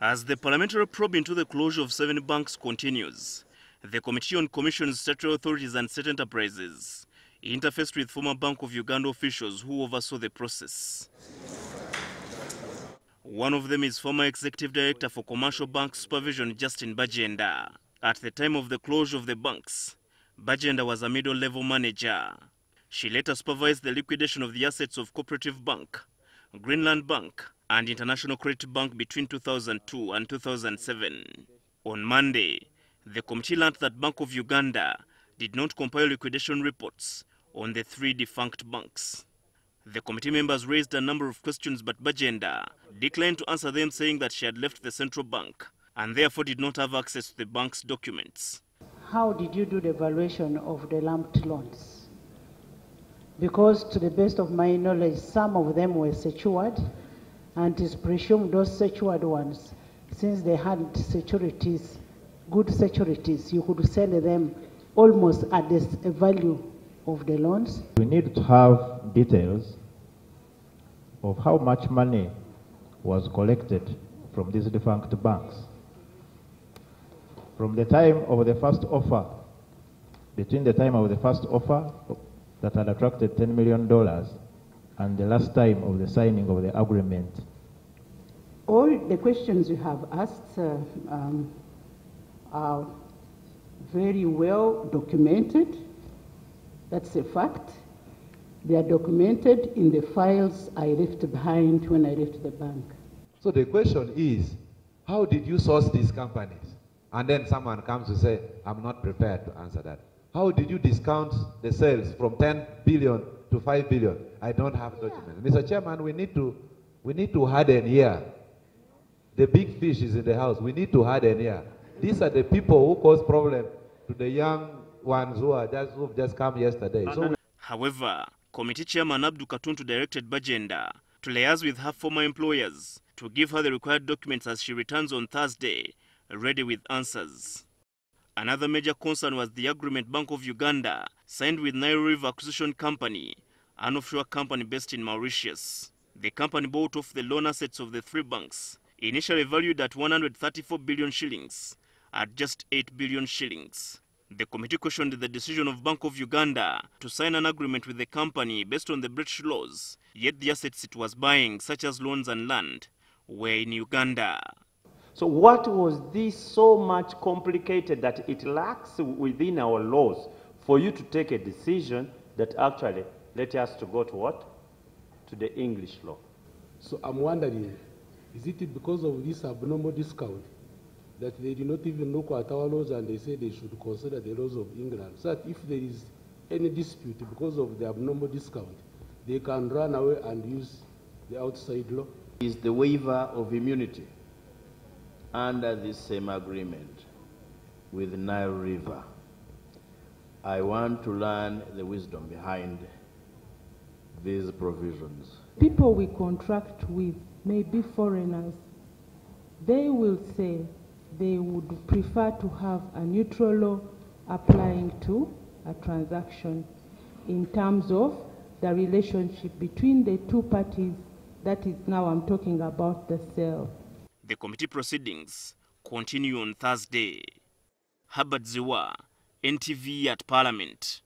As the parliamentary probe into the closure of 7 banks continues, the Committee on Commissions, Statutory Authorities and State Enterprises interfaced with former Bank of Uganda officials who oversaw the process. One of them is former Executive Director for Commercial Bank Supervision, Justin Bagenda. At the time of the closure of the banks, Bagenda was a middle-level manager. She later supervised the liquidation of the assets of Cooperative Bank, Greenland Bank, and International Credit Bank between 2002 and 2007. On Monday, the committee learned that Bank of Uganda did not compile liquidation reports on the 3 defunct banks. The committee members raised a number of questions, but Bagenda declined to answer them, saying that she had left the central bank and therefore did not have access to the bank's documents. How did you do the evaluation of the lumped loans? Because to the best of my knowledge, some of them were secured, and it is presumed those secured ones, since they had securities, good securities, you could sell them almost at the value of the loans. We need to have details of how much money was collected from these defunct banks. From the time of the first offer, between the time of the first offer that had attracted $10 million and the last time of the signing of the agreement. All the questions you have asked are very well documented. That's a fact. They are documented in the files I left behind when I left the bank. So the question is, how did you source these companies? And then someone comes to say, I'm not prepared to answer that. How did you discount the sales from 10 billion to 5 billion? I don't have documents. Mr. Chairman, we need to harden here. The big fish is in the house. We need to harden here. These are the people who cause problem to the young ones who've just come yesterday. However, Committee Chairman Abdul Katuntu directed Bagenda to liaise with her former employers to give her the required documents as she returns on Thursday, ready with answers. Another major concern was the agreement Bank of Uganda signed with Nile River Acquisition Company, an offshore company based in Mauritius. The company bought off the loan assets of the 3 banks, initially valued at 134 billion shillings, at just 8 billion shillings. The committee questioned the decision of Bank of Uganda to sign an agreement with the company based on the British laws, yet the assets it was buying, such as loans and land, were in Uganda. So what was this so much complicated that it lacks within our laws for you to take a decision that actually let us to go to what? To the English law. So I'm wondering, is it because of this abnormal discount that they do not even look at our laws and they say they should consider the laws of England, so that if there is any dispute because of the abnormal discount, they can run away and use the outside law? Is the waiver of immunity under this same agreement with Nile River. I want to learn the wisdom behind these provisions. People we contract with may be foreigners. They will say they would prefer to have a neutral law applying to a transaction in terms of the relationship between the 2 parties. That is, now I'm talking about the sale. The committee proceedings continue on Thursday. Herbert Ziwa, NTV at Parliament.